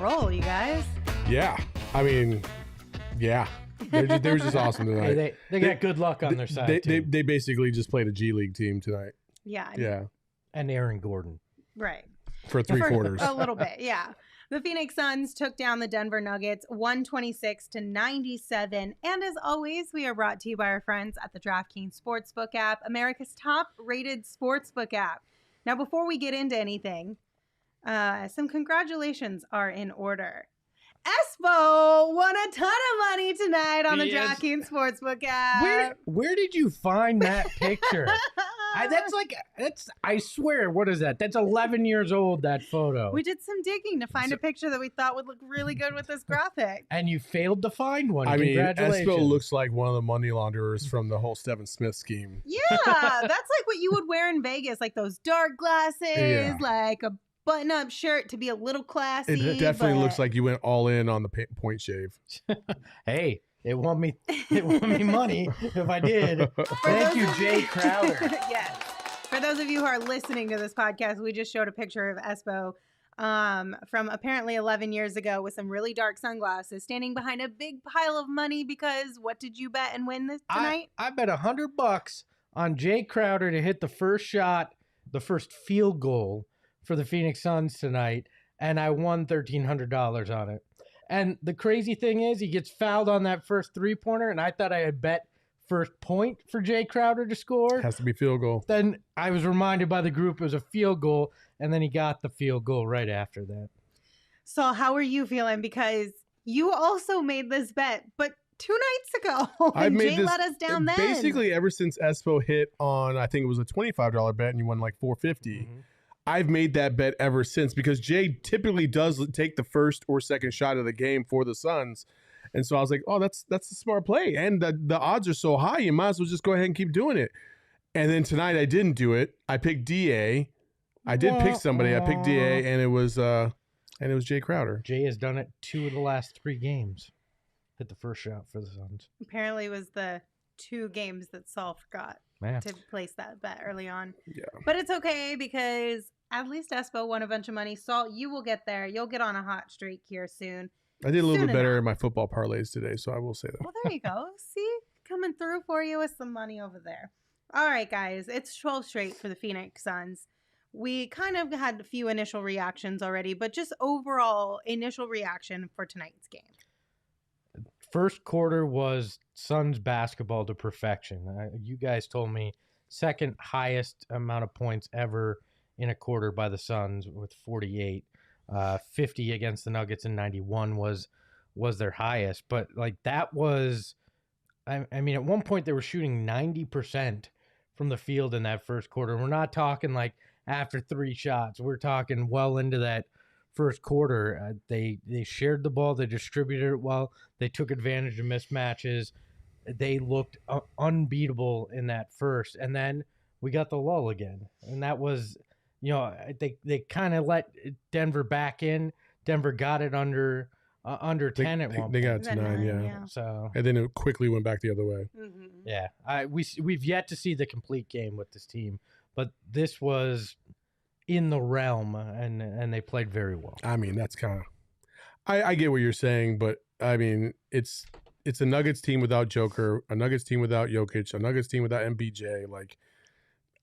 roll, you guys. Yeah. I mean, yeah. They were just awesome tonight. Hey, they got good luck on their side, too. They basically just played a G League team tonight. Yeah. Yeah. And Aaron Gordon. Right. For three quarters. A little bit, yeah. The Phoenix Suns took down the Denver Nuggets 126-97. And as always, we are brought to you by our friends at the DraftKings Sportsbook app, America's top-rated sportsbook app. Now, before we get into anything, some congratulations are in order. Espo won a ton of money tonight on the DraftKings Sportsbook app. Where did you find that picture? I swear, what is that? That's 11 years old, that photo. We did some digging to find a picture that we thought would look really good with this graphic. And you failed to find one. I mean, Congratulations. Espo looks like one of the money launderers from the whole Stephen Smith scheme. Yeah, that's like what you would wear in Vegas, like those dark glasses, like a button-up shirt to be a little classy. It definitely looks like you went all in on the point shave. Hey, it won me money if I did. Thank you, Jay Crowder. Yes. For those of you who are listening to this podcast, we just showed a picture of Espo from apparently 11 years ago with some really dark sunglasses standing behind a big pile of money because what did you bet and win this tonight? I bet $100 on Jay Crowder to hit the first shot, the first field goal for the Phoenix Suns tonight, and I won $1,300 on it. And the crazy thing is he gets fouled on that first three-pointer, and I thought I had bet first point for Jay Crowder to score. Has to be field goal. Then I was reminded by the group it was a field goal, and then he got the field goal right after that. So how are you feeling? Because you also made this bet, but 2 nights ago, and Jay let us down then. Basically, ever since Espo hit on, I think it was a $25 bet, and you won like $450. Mm-hmm. I've made that bet ever since because Jay typically does take the first or second shot of the game for the Suns. And so I was like, oh, that's a smart play. And the odds are so high, you might as well just go ahead and keep doing it. And then tonight I didn't do it. I picked DA. I did pick somebody. I picked DA, and it was Jay Crowder. Jay has done it 2 of the last 3 games. Hit the first shot for the Suns. Apparently it was the 2 games that Saul forgot to place that bet early on. Yeah. But it's okay because at least Espo won a bunch of money. Saul, you will get there. You'll get on a hot streak here soon. I did a little bit better in my football parlays today, so I will say that. Well, there you go. See? Coming through for you with some money over there. All right, guys. It's 12 straight for the Phoenix Suns. We kind of had a few initial reactions already, but just overall initial reaction for tonight's game. First quarter was Suns basketball to perfection. You guys told me second highest amount of points ever in a quarter by the Suns with 48. 50 against the Nuggets and 91 was their highest. But like that was, I mean, at one point they were shooting 90% from the field in that first quarter. We're not talking like after 3 shots. We're talking well into that first quarter. They shared the ball. They distributed it well. They took advantage of mismatches. They looked unbeatable in that first. And then we got the lull again. And that was, they kind of let Denver back in. Denver got it under 10 at one point. They got it to 9, yeah. So and then it quickly went back the other way. Mm-hmm. Yeah, we've yet to see the complete game with this team, but this was in the realm, and they played very well. I mean, that's kind of, I get what you're saying, but I mean, it's a Nuggets team without Joker, a Nuggets team without Jokic, a Nuggets team without MPJ. Like,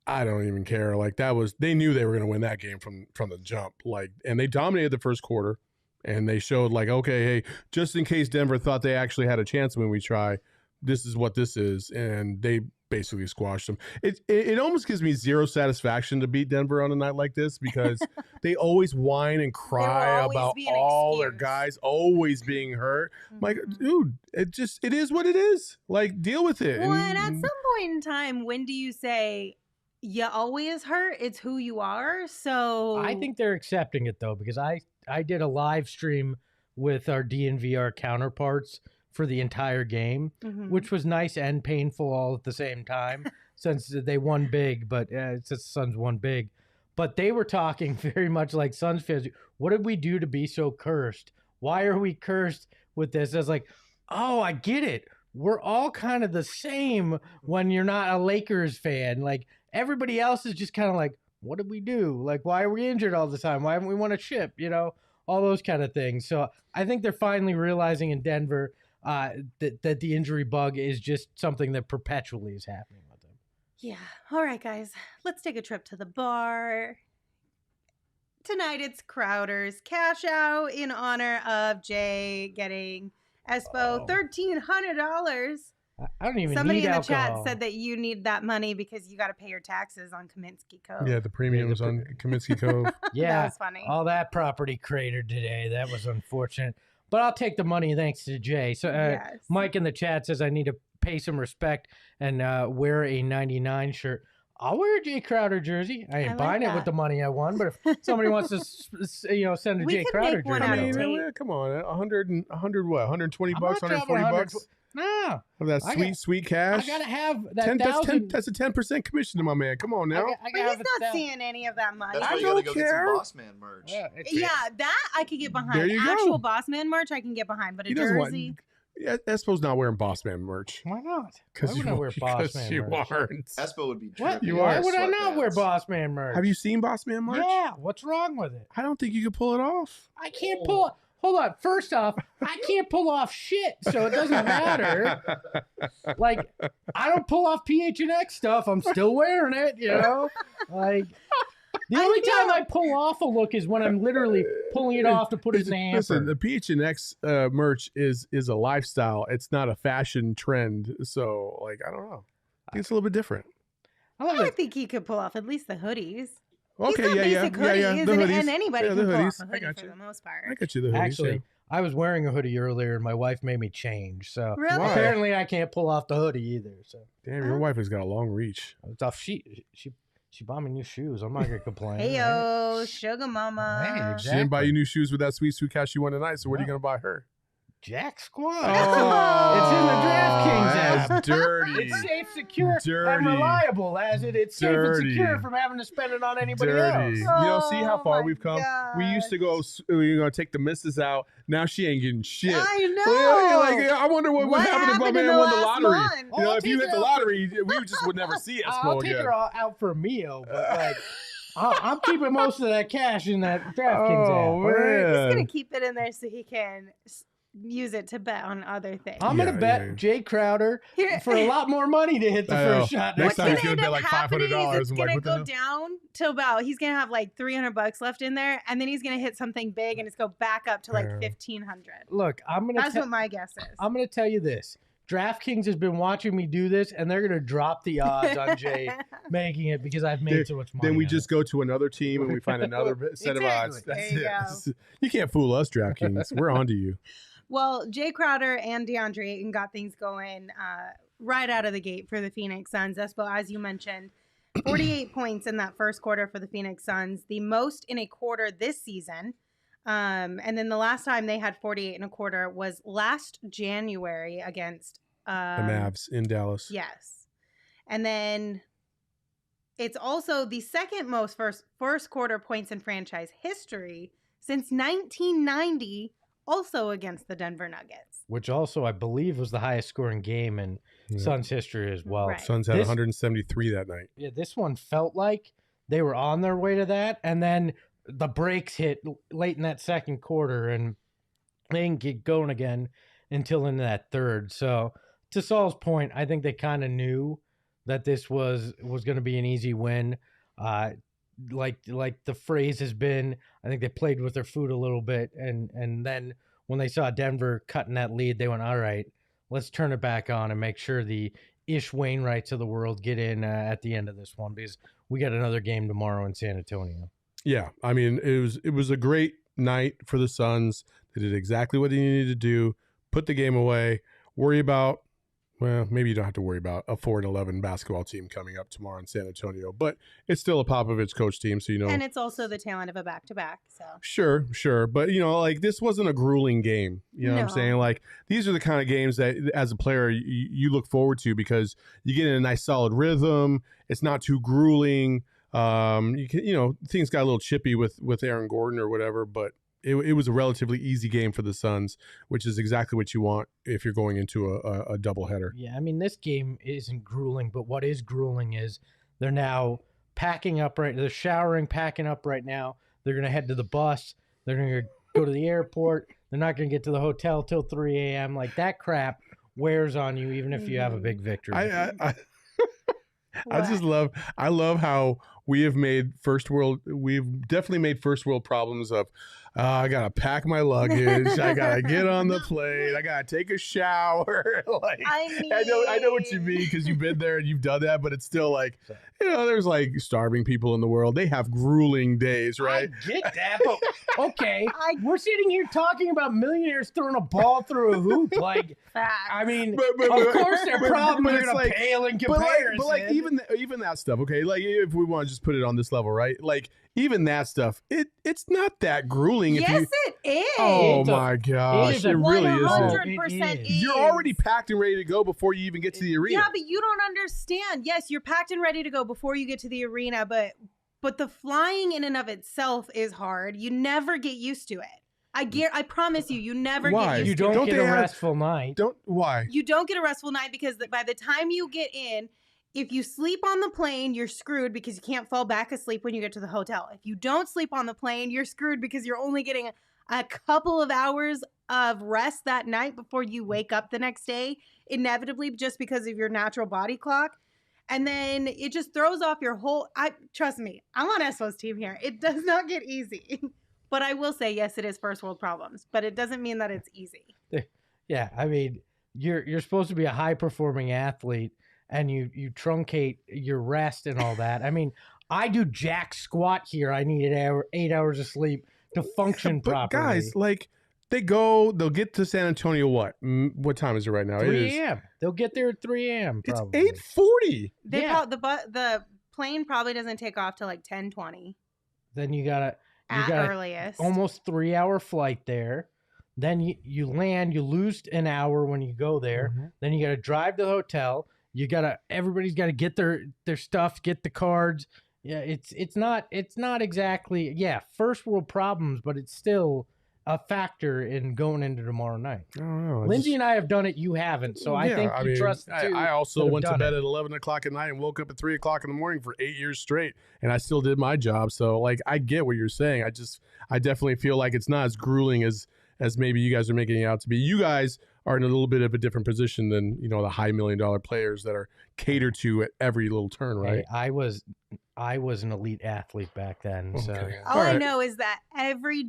I don't even care. Like they knew they were going to win that game from the jump. Like, and they dominated the first quarter, and they showed like, okay, hey, just in case Denver thought they actually had a chance when we try, this is what this is, and they basically squashed them. It almost gives me zero satisfaction to beat Denver on a night like this because they always whine and cry about all their guys always being hurt. Mm-hmm. Like, dude, it is what it is. Like, deal with it. Well, and at some point in time, when do you say you always hurt? It's who you are. So I think they're accepting it though, because I did a live stream with our DNVR counterparts for the entire game, mm-hmm. which was nice and painful all at the same time since they won big, but since the Suns won big. But they were talking very much like Suns fans. What did we do to be so cursed? Why are we cursed with this? I was like, oh, I get it. We're all kind of the same when you're not a Lakers fan. Like, everybody else is just kind of like, what did we do? Like, why are we injured all the time? Why haven't we won a chip? all those kind of things. So I think they're finally realizing in Denver that the injury bug is just something that perpetually is happening with them. Yeah. All right, guys. Let's take a trip to the bar. Tonight it's Crowder's cash out in honor of Jay getting Espo $1,300. I don't even Somebody need in the alcohol. chat said that you need that money because you got to pay your taxes on Kaminsky Cove. Yeah, the premiums on Kaminsky Cove. Yeah, That was funny. all that property cratered today. That was unfortunate. But I'll take the money thanks to Jay. So Yes. Mike in the chat says I need to pay some respect and wear a 99 shirt. I'll wear a Jay Crowder jersey. I ain't like buying it that. with the money I won, but if somebody wants to, send a We Jay could Crowder make one jersey, out I of mean, tape. come on, 100 what? 120 I'm bucks, not dropping 140 bucks. No, Of that I sweet, got- sweet cash. I gotta have that 10, that's, 1,000. that's a 10% commission to my man. Come on now. I But gotta he's have not 1,000. seeing any of that money. That's I why you gotta don't go get care. some Boss Man merch. Yeah, it's- Yeah, that I could get behind. There you go. Actual Boss Man merch I can get behind, but a He doesn't want. jersey. Yeah, Espo's not wearing Boss Man merch. Why not? Why Because would you, I wear Boss because Man you merch? aren't. Espo would be What? tripping. You Why are. would I not wear Sweatpants. Boss Man merch? Have you seen Boss Man merch? Yeah, what's wrong with it? I don't think you could pull it off. I can't pull. Hold on. First off, I can't pull off shit, so it doesn't matter. Like, I don't pull off PHNX stuff. I'm still wearing it, you know? Like, the only time I pull off a look is when I'm literally pulling it off to put it in the hamper. Listen, the PHNX merch is a lifestyle. It's not a fashion trend. So, like, I don't know. I think it's a little bit different. I love I it. think he could pull off at least the hoodies. Okay, He's got yeah. basic hoodies, The hoodies. and anybody Yeah, can the pull hoodies. off a I hoodie got for you. the most I part. got you the hoodies. Actually, I was wearing a hoodie earlier, and my wife made me change. So Really? Why? apparently, I can't pull off the hoodie either. So Damn, your wife has got a long reach. it's off. She bought me new shoes. I'm not gonna complain. Hey right? yo, sugar mama. Hey, She didn't buy Exactly. you new shoes with that sweet cash you won tonight. So what are you No. gonna buy her? Jack Squad. Oh, It's in the DraftKings that's app. dirty. It's safe, secure, Dirty. and reliable as it's safe and Dirty. secure from having to spend it on anybody Dirty. else. You know, see how Oh far my we've come. We used to go. We're gonna take the missus out. Now she ain't getting shit. I know. Well, like, I wonder what would happen if my in man the won the last lottery. month? You know, I'll if you take hit her the out. lottery, we just would never see I'll Espo take again. her out for a meal, but like, I'm keeping most of that cash in that DraftKings app. Oh all right? man. He's gonna keep it in there so he can use it to bet on other things. I'm gonna Yeah, bet yeah. Jay Crowder Here- for a lot more money to hit the I know. first shot. Next What's time gonna he's gonna end bet up like happening $500. is it's I'm gonna like, what the go hell? down to about, he's gonna have like $300 left in there, and then he's gonna hit something big, and it's go back up to like Yeah. 1,500. Look, That's what my guess is. I'm gonna tell you this. DraftKings has been watching me do this, and they're gonna drop the odds on Jay making it because I've made so much money. Then we on just it. go to another team and we find another set of odds. Exactly. That's There it. You can't fool us, DraftKings. We're on to you. Well, Jay Crowder and DeAndre Ayton got things going right out of the gate for the Phoenix Suns. Espo, as you mentioned, 48 points in that first quarter for the Phoenix Suns, the most in a quarter this season. And then the last time they had 48 in a quarter was last January against The Mavs in Dallas. Yes. And then it's also the second most first quarter points in franchise history since 1990, also against the Denver Nuggets. which also I believe was the highest scoring game in Yeah. Suns history as well. Right. Suns had This- 173 that night. Yeah, this one felt like they were on their way to that, and then the breaks hit late in that second quarter, and they didn't get going again until into that third. So, to Saul's point, I think they kind of knew that this was going to be an easy win. Like the phrase has been, I think they played with their food a little bit, and then when they saw Denver cutting that lead, they went, all right, let's turn it back on and make sure the Ish Wainwrights of the world get in at the end of this one, because we got another game tomorrow in San Antonio. Yeah, I mean, it was a great night for the Suns. They did exactly what they needed to do. Put the game away. Worry about, well, maybe you don't have to worry about a 4-11 basketball team coming up tomorrow in San Antonio, but it's still a Popovich coach team, so you know. And it's also the talent of a back-to-back. So Sure, but you know, like, this wasn't a grueling game. You know what I'm No. saying? Like, these are the kind of games that, as a player, you look forward to because you get in a nice solid rhythm. It's not too grueling. You know, things got a little chippy with Aaron Gordon or whatever, but it was a relatively easy game for the Suns, which is exactly what you want if you're going into a doubleheader. Yeah, I mean, this game isn't grueling, but what is grueling is they're now packing up they're showering, packing up right now. They're going to head to the bus. They're going to go to the airport. They're not going to get to the hotel till 3 a.m. Like that crap wears on you, even if you have a big victory. I love how we've definitely made first world problems of, I gotta pack my luggage, I gotta get on the plane, I gotta take a shower. Like, I know what you mean, because you've been there and you've done that, but it's still like, there's like starving people in the world. They have grueling days, right? I get that, but okay, we're sitting here talking about millionaires throwing a ball through a hoop. Like, I mean, of course their problems are gonna pale in comparison. But like even that stuff, okay? Like if we want to just put it on this level, right? Like even that stuff, it's not that grueling. Yes, it is. Oh my gosh, it really is. 100% is. You're already packed and ready to go before you even get to the arena. Yeah, but you don't understand. Yes, you're packed and ready to go before you get to the arena, but the flying in and of itself is hard. You never get used to it. I promise you never get used to it. You don't get a restful night. Why? You don't get a restful night because by the time you get in, if you sleep on the plane, you're screwed because you can't fall back asleep when you get to the hotel. If you don't sleep on the plane, you're screwed because you're only getting a couple of hours of rest that night before you wake up the next day, inevitably just because of your natural body clock. And then it just throws off your whole... Trust me, I'm on Espo's team here. It does not get easy. But I will say, yes, it is first world problems, but it doesn't mean that it's easy. Yeah, I mean, you're supposed to be a high-performing athlete, and you truncate your rest and all that. I mean, I do jack squat here. I need 8 hours of sleep to function properly. Guys, like, they'll get to San Antonio, what time is it right now? 3 a.m. They'll get there at 3 a.m. probably. It's 8:40. The plane probably doesn't take off till like 10:20. Then you got earliest. Almost 3 hour flight there. Then you land, you lose an hour when you go there. Mm-hmm. Then you got to drive to the hotel. Everybody's got to get their stuff, get the cards. Yeah, it's not exactly first world problems, but it's still a factor in going into tomorrow night. I don't know. Lindsey and I have done it. You haven't, so I think you trust the two. I also went to bed at 11 o'clock at night and woke up at 3 o'clock in the morning for 8 years straight, and I still did my job. So like, I get what you're saying. I definitely feel like it's not as grueling as maybe you guys are making it out to be. You guys are in a little bit of a different position than, the high $1 million players that are catered to at every little turn, right? Hey, I was an elite athlete back then. Okay. So all I know is that every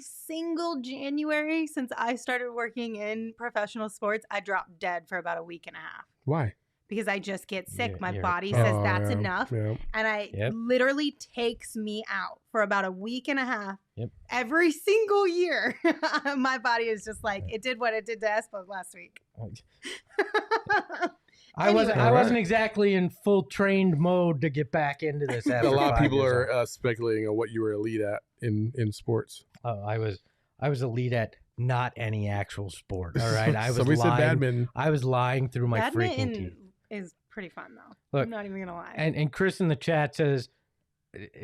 single January since I started working in professional sports, I dropped dead for about a week and a half. Why? Because I just get sick. My body says that's enough. Yeah. And literally takes me out for about a week and a half. Yep. Every single year. My body is just like, it did what it did to Espo last week. I wasn't exactly in full trained mode to get back into this. A lot of people are speculating on what you were elite at in sports. Oh, I was elite at not any actual sport. All right. Somebody said badminton. I was lying through my freaking teeth. Is pretty fun though. Look, I'm not even gonna lie. And Chris in the chat says,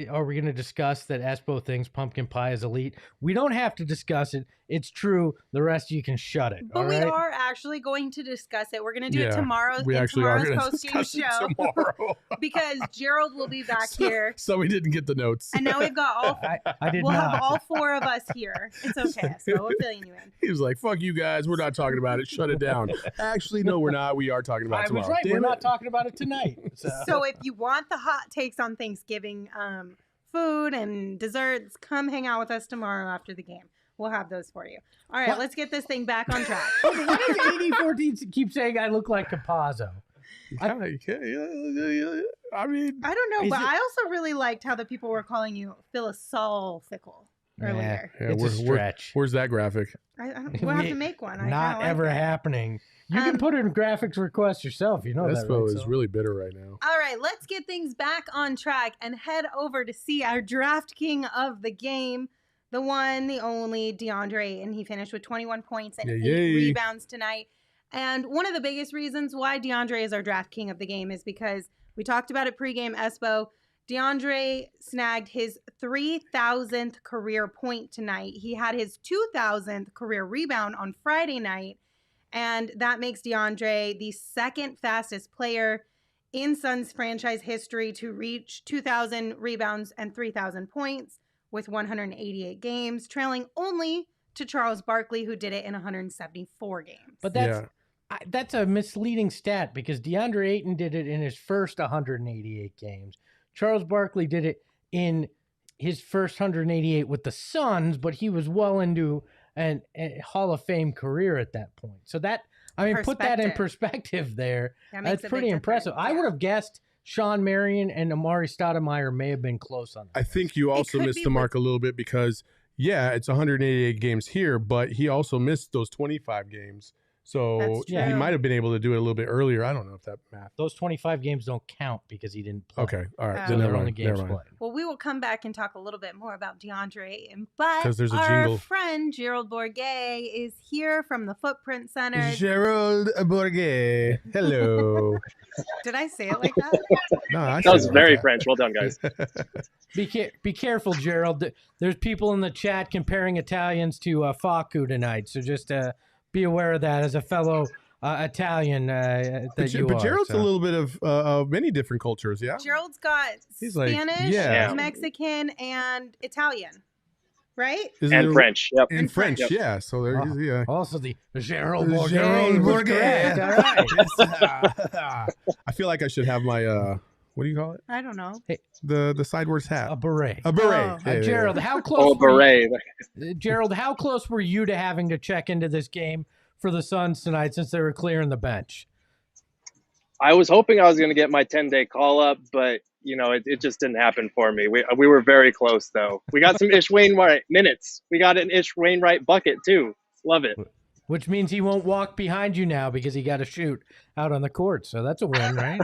are we going to discuss that Espo thinks pumpkin pie is elite? We don't have to discuss it. It's true. The rest of you can shut it. But we are actually going to discuss it. We're going to do it tomorrow. We actually are going to discuss it tomorrow. Because Gerald will be back here. So we didn't get the notes. And now we've got all we'll have all four of us here. It's okay. So we're filling you in. He was like, fuck you guys. We're not talking about it. Shut it down. Actually, no, we're not. We are talking about it tomorrow. I was right. We're not talking about it tonight. So if you want the hot takes on Thanksgiving, food and desserts, come hang out with us tomorrow after the game. We'll have those for you. All right, let's get this thing back on track. Why does 8014 keep saying I look like Capazzo? I mean, I don't know, but I also really liked how the people were calling you philosophical earlier. Yeah, it's a stretch. Where's that graphic? We'll have to make one. Not ever happening. You can put in graphics requests yourself. You know that, Espo is really bitter right now. All right, let's get things back on track and head over to see our Draftking of the game. The one, the only, DeAndre, and he finished with 21 points and 8 rebounds tonight. And one of the biggest reasons why DeAndre is our Draftking of the game is because we talked about it pregame, Espo. DeAndre snagged his 3,000th career point tonight. He had his 2,000th career rebound on Friday night. And that makes DeAndre the second fastest player in Suns franchise history to reach 2,000 rebounds and 3,000 points, with 188 games, trailing only to Charles Barkley, who did it in 174 games. But that's a misleading stat because DeAndre Ayton did it in his first 188 games. Charles Barkley did it in his first 188 with the Suns, but he was well into a Hall of Fame career at that point. So that, I mean, put that in perspective there. That's pretty impressive. I would have guessed Sean Marion and Amari Stoudemire may have been close on that. I think you also missed the mark a little bit because, it's 188 games here, but he also missed those 25 games. So he might have been able to do it a little bit earlier. I don't know if that math. Those 25 games don't count because he didn't play. Okay, all right. So they're only games played. Well, we will come back and talk a little bit more about DeAndre Ayton, but there's a our jingle. friend Gerald Bourguet is here from the Footprint Center. Gerald Bourguet. Hello. Did I say it like that? No, that was very French. Well done, guys. Be careful, Gerald. There's people in the chat comparing Italians to Facu tonight, so just be aware of that as a fellow Italian but Gerald's a little bit of many different cultures, yeah? Gerald's got Spanish, Mexican, and Italian, right? And French, yep. And French, yeah. So there's also the Gerald Bourguet. All right. I feel like I should have my what do you call it? I don't know. Hey, the sideways hat. A beret. A beret. Gerald, how close? Beret. Gerald, how close were you to having to check into this game for the Suns tonight since they were clearing the bench? I was hoping I was going to get my 10-day call up, but it just didn't happen for me. We were very close though. We got some Ish Wainwright minutes. We got an Ish Wainwright bucket too. Love it. Which means he won't walk behind you now because he got to shoot out on the court. So that's a win, right?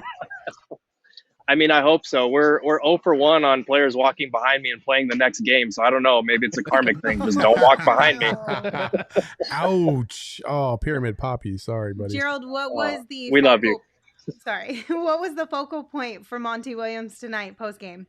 I mean, I hope so. We're 0 for 1 on players walking behind me and playing the next game. So I don't know. Maybe it's a karmic thing. Just don't walk behind me. Ouch. Oh, Pyramid Poppy. Sorry, buddy. Gerald, what was the we love you. Sorry. What was the focal point for Monty Williams tonight post-game?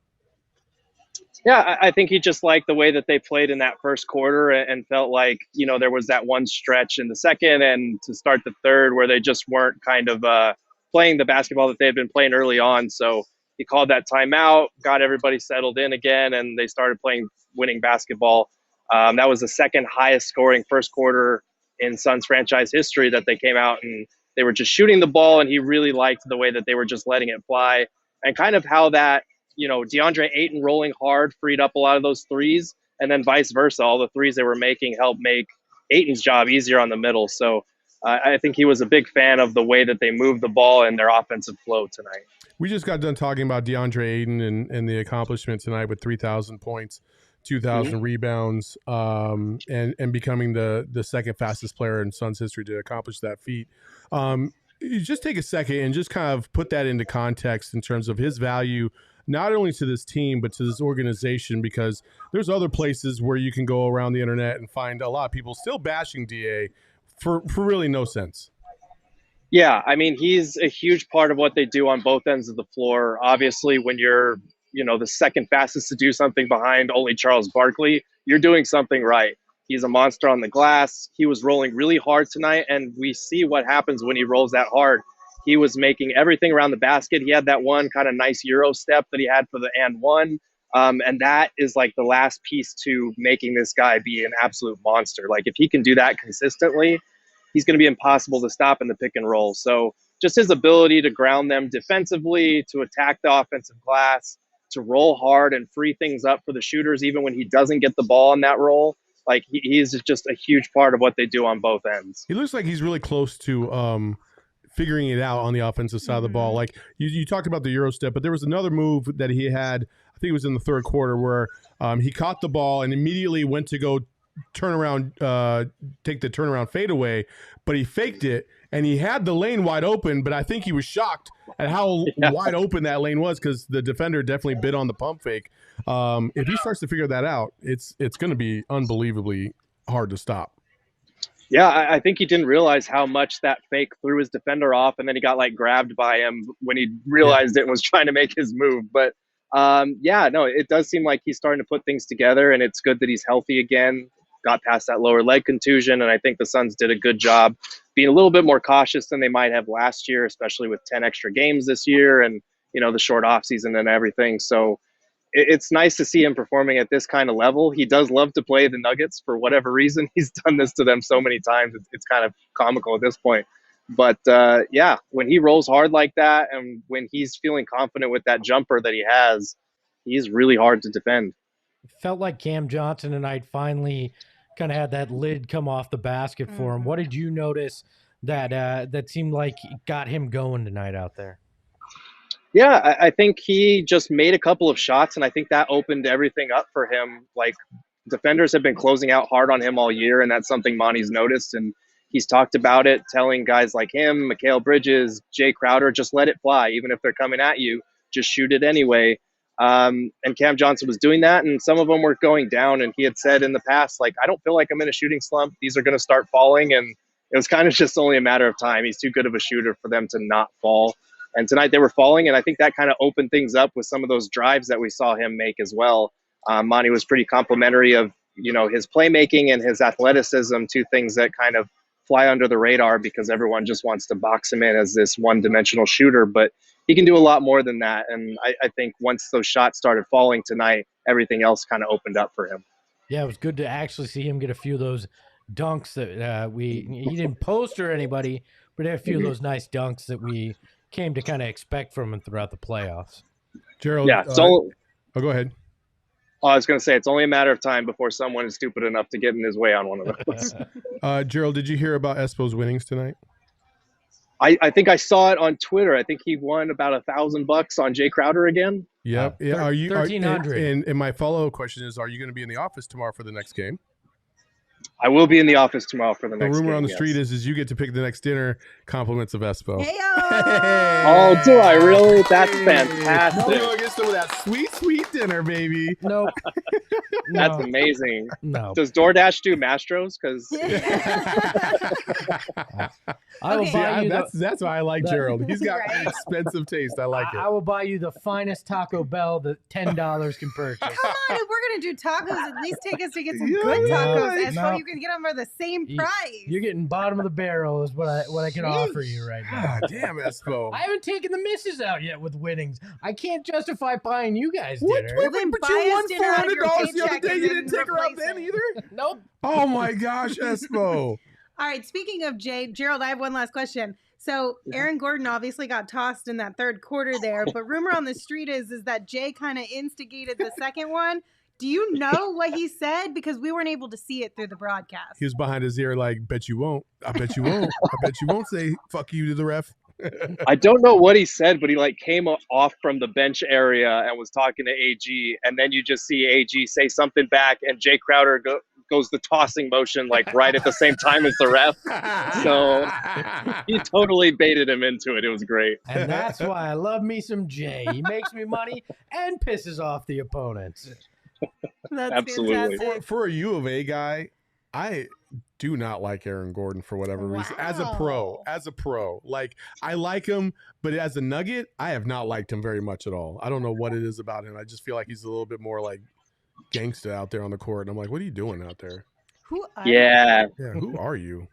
Yeah, I think he just liked the way that they played in that first quarter and felt like, there was that one stretch in the second and to start the third where they just weren't kind of playing the basketball that they had been playing early on. So he called that timeout, got everybody settled in again, and they started playing winning basketball. That was the second highest scoring first quarter in Suns franchise history that they came out and they were just shooting the ball, and he really liked the way that they were just letting it fly and kind of how that, DeAndre Ayton rolling hard freed up a lot of those threes, and then vice versa. All the threes they were making helped make Ayton's job easier on the middle. So I think he was a big fan of the way that they moved the ball and their offensive flow tonight. We just got done talking about DeAndre Ayton and the accomplishment tonight with 3,000 points, 2,000 rebounds, and becoming the second fastest player in Suns history to accomplish that feat. You just take a second and just kind of put that into context in terms of his value, not only to this team, but to this organization, because there's other places where you can go around the internet and find a lot of people still bashing DA for really no sense. Yeah, I mean, he's a huge part of what they do on both ends of the floor. Obviously, when you're, the second fastest to do something behind only Charles Barkley, you're doing something right. He's a monster on the glass. He was rolling really hard tonight, and we see what happens when he rolls that hard. He was making everything around the basket. He had that one kind of nice Euro step that he had for the and one. And that is like the last piece to making this guy be an absolute monster. Like if he can do that consistently, he's going to be impossible to stop in the pick and roll. So just his ability to ground them defensively, to attack the offensive glass, to roll hard and free things up for the shooters, even when he doesn't get the ball in that roll. Like he's just a huge part of what they do on both ends. He looks like he's really close to figuring it out on the offensive side of the ball. Like you talked about the Euro step, but there was another move that he had, I think it was in the third quarter, where he caught the ball and immediately went to go turn around, take the turnaround fadeaway, but he faked it and he had the lane wide open, but I think he was shocked at how wide open that lane was because the defender definitely bid on the pump fake. If he starts to figure that out, it's going to be unbelievably hard to stop. Yeah, I think he didn't realize how much that fake threw his defender off, and then he got grabbed by him when he realized it and was trying to make his move. But it does seem like he's starting to put things together, and it's good that he's healthy again. Got past that lower leg contusion, and I think the Suns did a good job being a little bit more cautious than they might have last year, especially with 10 extra games this year and, the short off season and everything. So it's nice to see him performing at this kind of level. He does love to play the Nuggets for whatever reason. He's done this to them so many times. It's kind of comical at this point. But yeah, when he rolls hard like that and when he's feeling confident with that jumper that he has, he's really hard to defend. Felt like Cam Johnson tonight finally kind of had that lid come off the basket for him. What did you notice that seemed like got him going tonight out there? Yeah, I think he just made a couple of shots, and I think that opened everything up for him. Like, defenders have been closing out hard on him all year, and that's something Monty's noticed, and he's talked about it, telling guys like him, Mikal Bridges, Jay Crowder, just let it fly. Even if they're coming at you, just shoot it anyway. And Cam Johnson was doing that, and some of them were going down, and he had said in the past, like, I don't feel like I'm in a shooting slump. These are going to start falling, and it was kind of just only a matter of time. He's too good of a shooter for them to not fall. And tonight they were falling, and I think that kind of opened things up with some of those drives that we saw him make as well. Monty was pretty complimentary of, his playmaking and his athleticism, two things that kind of fly under the radar because everyone just wants to box him in as this one-dimensional shooter. But he can do a lot more than that. And I think once those shots started falling tonight, everything else kind of opened up for him. Yeah, it was good to actually see him get a few of those dunks that he didn't post or anybody, but a few of those nice dunks that we came to kind of expect from him throughout the playoffs. Gerald, yeah. So, go ahead. I was going to say it's only a matter of time before someone is stupid enough to get in his way on one of those. Gerald, did you hear about Espo's winnings tonight? I think I saw it on Twitter. I think he won about $1,000 on Jay Crowder again. Yep. Yeah. Are you 1,300? And my follow-up question is: are you going to be in the office tomorrow for the next game? I will be in the office tomorrow for the next game. The rumor on the street is you get to pick the next dinner. Compliments of Espo. Hey-o! Oh, do I really? That's fantastic. No, get some of that sweet dinner, baby. Nope. That's amazing. No. Does DoorDash do Mastros? Because that's why I like Gerald. He's got expensive taste. I like it. I will buy you the finest Taco Bell that $10 can purchase. Come on, if we're gonna do tacos, at least take us to get some good tacos. Espo, you can get them for the same price. You're getting bottom of the barrel is what I can offer you right now. God damn, Espo. I haven't taken the misses out yet with winnings. I can't justify buying you guys dinner. Well, then But buy you us won dinner out of your $400 the other paycheck day. and You then didn't take her out replace then it. Either? Nope. Oh my gosh, Espo. All right, speaking of Gerald, I have one last question. So Aaron Gordon obviously got tossed in that third quarter there, but rumor on the street is that Jay kind of instigated the second one. Do you know what he said? Because we weren't able to see it through the broadcast. He was behind his ear like, bet you won't. I bet you won't. I bet you won't say fuck you to the ref. I don't know what he said, but he came off from the bench area and was talking to AG, and then you just see AG say something back, and Jay Crowder goes the tossing motion right at the same time as the ref. So he totally baited him into it. It was great. And that's why I love me some Jay. He makes me money and pisses off the opponents. That's absolutely fantastic. For a U of A guy, I do not like Aaron Gordon for whatever reason. As a pro, like I like him, but as a Nugget, I have not liked him very much at all. I don't know what it is about him. I just feel like he's a little bit more like gangsta out there on the court, and I'm like, what are you doing out there? Who are Who are you?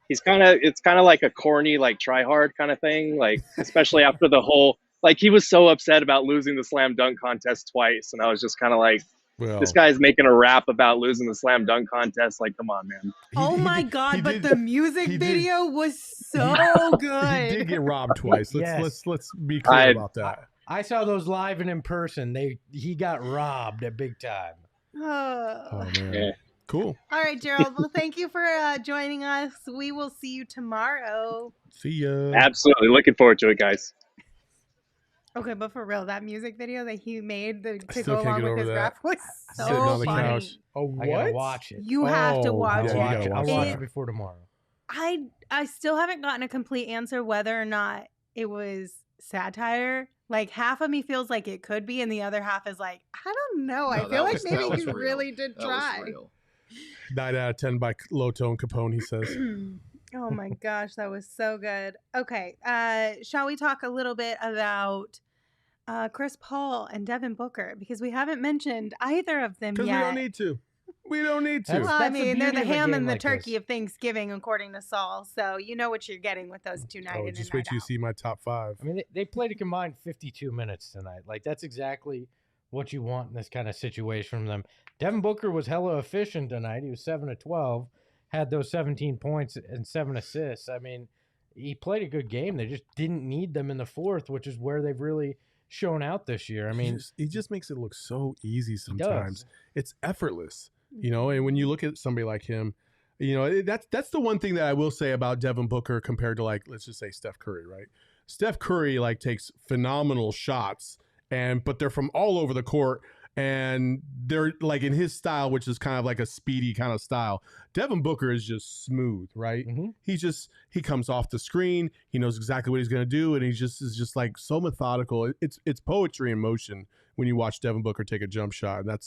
It's kind of like a corny, like try hard kind of thing. Like, especially after the whole, like he was so upset about losing the slam dunk contest twice. And I was just kind of like, this guy's making a rap about losing the slam dunk contest. Like, come on, man. Oh my God! But the music video was so good. He did get robbed twice. Let's be clear about that. I saw those live and in person. He got robbed at big time. Oh man. Yeah. Cool. All right, Gerald. Well, thank you for joining us. We will see you tomorrow. See ya. Absolutely. Looking forward to it, guys. Okay, but for real, that music video that he made to go along with his rap was so funny. Oh, what? I gotta watch it. You have to watch it. I'll watch it before tomorrow. I still haven't gotten a complete answer whether or not it was satire. Like half of me feels like it could be, and the other half is like, I don't know. I feel like maybe he really did try. 9 out of 10 by Low Tone Capone, he says. Oh my gosh, that was so good. Okay, shall we talk a little bit about Chris Paul and Devin Booker, because we haven't mentioned either of them yet. Because we don't need to. We don't need to. Well, I mean, they're the ham and the turkey of Thanksgiving, according to Saul. So you know what you're getting with those two night in and night out. Just wait till you see my top 5. I mean, they played a combined 52 minutes tonight. Like, that's exactly what you want in this kind of situation from them. Devin Booker was hella efficient tonight. He was 7 of 12, had those 17 points and 7 assists. I mean, he played a good game. They just didn't need them in the fourth, which is where they've really shown out this year. I mean, he just makes it look so easy sometimes. It's effortless, and when you look at somebody like him, that's the one thing that I will say about Devin Booker compared to, like, let's just say Steph Curry, right? Steph Curry, like, takes phenomenal shots, but they're from all over the court, and they're like in his style, which is kind of like a speedy kind of style. Devin Booker is just smooth, right? Mm-hmm. He comes off the screen, he knows exactly what he's going to do, and he is just like so methodical. It's poetry in motion when you watch Devin Booker take a jump shot, and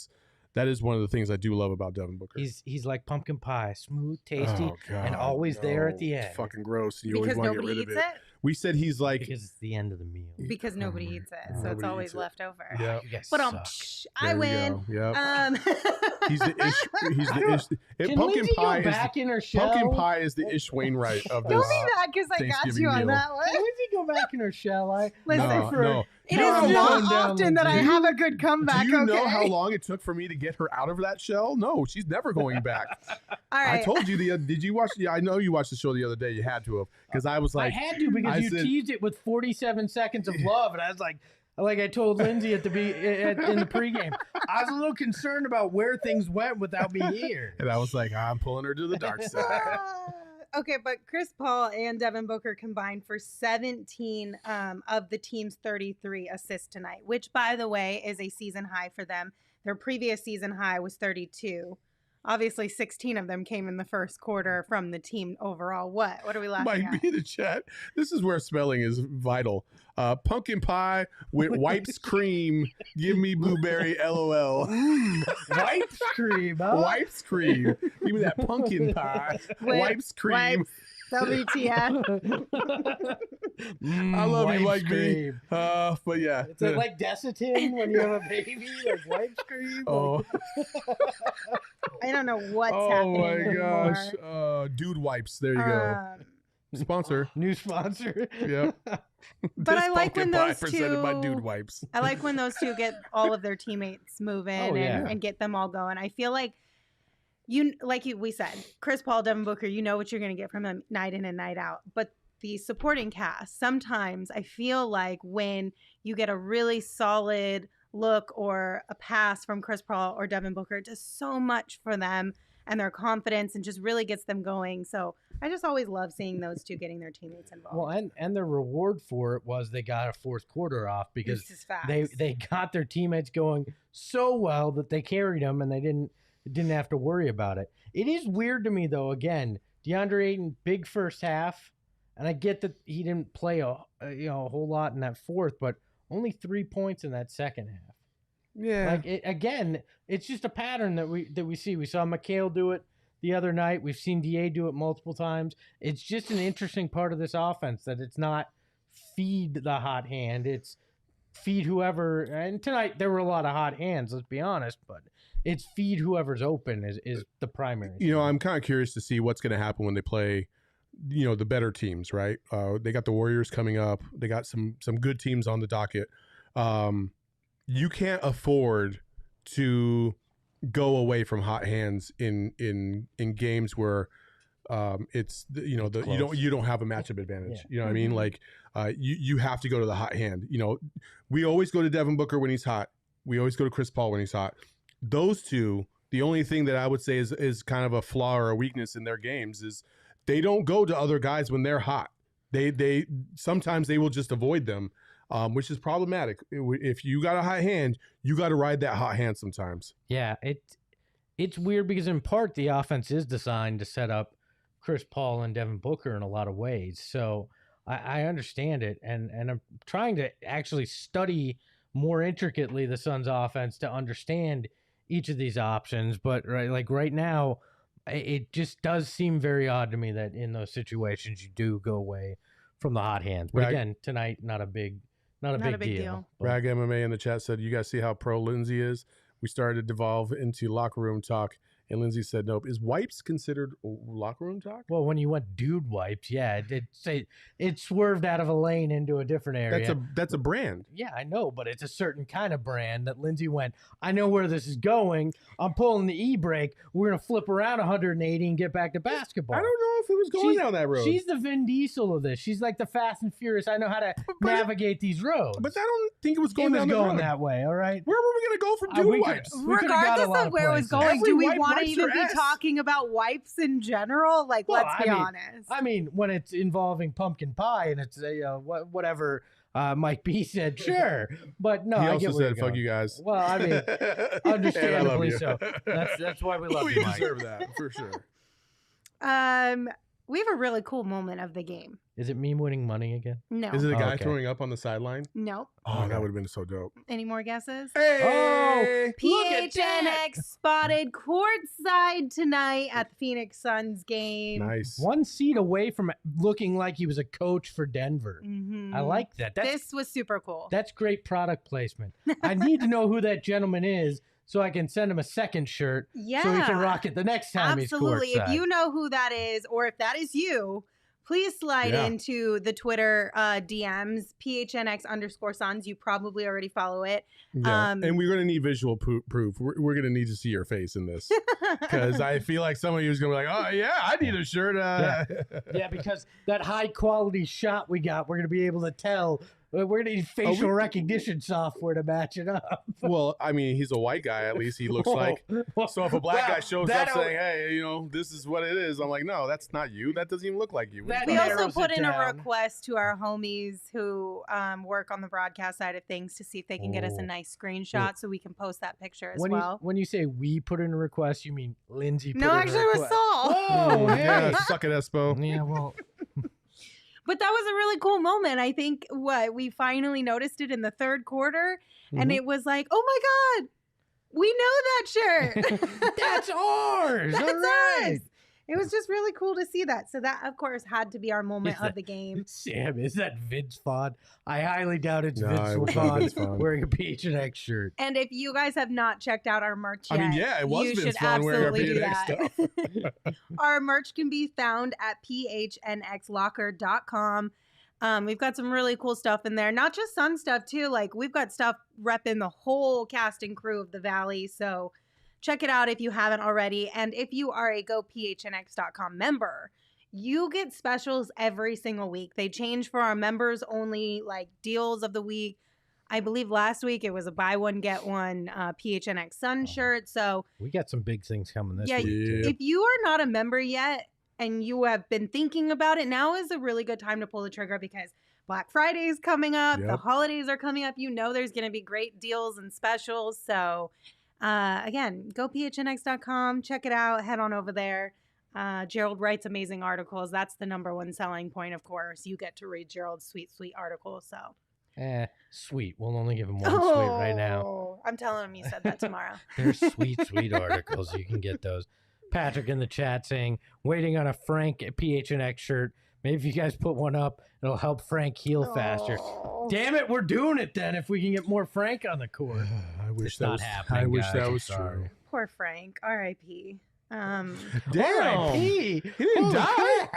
that is one of the things I do love about Devin Booker. He's like pumpkin pie, smooth, tasty, and always there at the end. It's fucking gross. You because always want to nobody get rid eats of it. We said he's like, because it's the end of the meal. Because nobody eats it, so it's always left over. Yeah. But I win. Yep. He's the ish. He's the ish. Can Lindsey go back in her shell? Pumpkin pie is the Ish Wainwright of this. Don't be mad because I got you on that one. Can Lindsey go back in her shell? No. It is not often that I have a good comeback. Do you know how long it took for me to get her out of that shell? No, she's never going back. All right. I told you did you watch? I know you watched the show the other day. You had to have, because I was like, I had to because you teased it with 47 seconds of love, and I was like I told Lindsey in the pregame, I was a little concerned about where things went without me here. And I was like, I'm pulling her to the dark side. Okay, but Chris Paul and Devin Booker combined for 17 of the team's 33 assists tonight, which, by the way, is a season high for them. Their previous season high was 32. Obviously, 16 of them came in the first quarter from the team overall. What are we laughing at? Might be in the chat. This is where spelling is vital. Pumpkin pie with wipes cream. Give me blueberry, LOL. Wipes cream, huh? Wipes cream. Give me that pumpkin pie. Wipes cream. Wipes. WTF. I love you, like me. But yeah. Is it like Desitin when you have a baby? Like wipes cream? Oh. I don't know what's happening anymore. Gosh. Dude Wipes. There you go. Sponsor. New sponsor. Yep. But I like when those presented by Dude Wipes. I like when those two get all of their teammates moving and get them all going. I feel like we said, Chris Paul, Devin Booker, you know what you're going to get from them night in and night out. But the supporting cast, sometimes I feel like when you get a really solid look or a pass from Chris Paul or Devin Booker, it does so much for them and their confidence and just really gets them going. So I just always love seeing those two getting their teammates involved. Well, and the reward for it was they got a fourth quarter off because they got their teammates going so well that they carried them and they didn't have to worry about it. It is weird to me, though, again, DeAndre Ayton, big first half, and I get that he didn't play a whole lot in that fourth, but only 3 points in that second half. Yeah. Again, it's just a pattern that we see. We saw McHale do it the other night. We've seen DA do it multiple times. It's just an interesting part of this offense that it's not feed the hot hand. It's feed whoever. And tonight there were a lot of hot hands, let's be honest, but it's feed whoever's open is the primary. I'm kind of curious to see what's going to happen when they play, the better teams, right? They got the Warriors coming up. They got some good teams on the docket. You can't afford to go away from hot hands in games where it's you don't have a matchup advantage. You know what I mean? Like you have to go to the hot hand. We always go to Devin Booker when he's hot. We always go to Chris Paul when he's hot. Those two, the only thing that I would say is kind of a flaw or a weakness in their games is they don't go to other guys when they're hot. They sometimes they will just avoid them, which is problematic. If you got a hot hand, you got to ride that hot hand sometimes. Yeah, it's weird because in part the offense is designed to set up Chris Paul and Devin Booker in a lot of ways. So I understand it, and I'm trying to actually study more intricately the Suns' offense to understand each of these options. But right now, it just does seem very odd to me that in those situations you do go away from the hot hands. But again, tonight, not a big deal. Rag MMA in the chat said, "You guys see how pro Lindsey is? We started to devolve into locker room talk, And Lindsey said, nope. Is wipes considered locker room talk? Well, when you went dude wipes, yeah, it swerved out of a lane into a different area. That's a brand. Yeah, I know, but it's a certain kind of brand that Lindsey went, I know where this is going. I'm pulling the e-brake. We're going to flip around 180 and get back to basketball. I don't know if it was going down that road. She's the Vin Diesel of this. She's like the Fast and Furious. I know how to navigate these roads. But I don't think it was going that way, all right? Where were we going to go from dude wipes? Regardless of where it was going, do we want to even be ass. talking about wipes in general? Like, Well, let's be honest. I mean, when it's involving pumpkin pie and it's whatever Mike B said, sure. But no, He I also get where said, you're fuck going. you guys. Well, I mean, And I love understandably you. so. That's why we love We you, Mike. deserve that, for sure. We have a really cool moment of the game. Is it me winning money again? No. Is it a guy okay. throwing up on the sideline? Nope. Oh, that would have been so dope. Any more guesses? Hey! PHNX spotted courtside tonight at the Phoenix Suns game. Nice. One seat away from looking like he was a coach for Denver. Mhm. I like that. This was super cool. That's great product placement. I need to know who that gentleman is so I can send him a second shirt Yeah. so he can rock it the next time Absolutely. he's courtside. If you know who that is, or if that is you, please slide into the Twitter DMs, PHNX_Suns. You probably already follow it. Yeah. And we're going to need visual proof. We're going to need to see your face in this. Because I feel like some of you is going to be like, oh, yeah, I need a shirt. Yeah, because that high quality shot we got, we're going to be able to tell. We're going to need facial recognition software to match it up. Well, I mean, he's a white guy, at least he looks like. So if a black guy shows up saying, hey, this is what it is, I'm like, no, that's not you. That doesn't even look like you. We also put in a request to our homies who work on the broadcast side of things to see if they can get us a nice screenshot so we can post that picture as well. When you say we put in a request, you mean Lindsey put in a request? No, actually it was Saul. Oh, hey. Yeah, suck it, Espo. Yeah, well... But that was a really cool moment. I think we finally noticed it in the third quarter, and it was like, oh my God, we know that shirt. That's ours. That's All right. us. It was just really cool to see that. So that, of course, had to be our moment of the game. Sam, is that Vince Vaughn? I highly doubt it's No, it Vince wasn't Vaughn wearing a PHNX shirt. And if you guys have not checked out our merch yet, I mean, yeah, it was you Vince should Vaughn wearing our absolutely do PHNX that. stuff. Our merch can be found at phnxlocker.com. We've got some really cool stuff in there. Not just Sun stuff, too. Like, we've got stuff repping the whole cast and crew of the Valley. So check it out if you haven't already. And if you are a GoPHNX.com member, you get specials every single week. They change for our members only, like, deals of the week. I believe last week it was a buy one, get one PHNX Sun shirt. So we got some big things coming this week. If you are not a member yet and you have been thinking about it, now is a really good time to pull the trigger because Black Friday is coming up. The holidays are coming up. You know there's going to be great deals and specials. So again, go phnx.com. Check it out. Head on over there. Gerald writes amazing articles. That's the number one selling point, of course. You get to read Gerald's sweet, sweet articles. So. Sweet. We'll only give him one sweet right now. I'm telling him you said that tomorrow. They're sweet, sweet articles. You can get those. Patrick in the chat saying, waiting on a Frank PHNX shirt. Maybe if you guys put one up, it'll help Frank heal faster. Damn it, we're doing it then if we can get more Frank on the court. I wish It's that not was happening, I wish guys. that I'm was sorry. true. Poor Frank. R.I.P. Damn. R.I.P. He didn't die.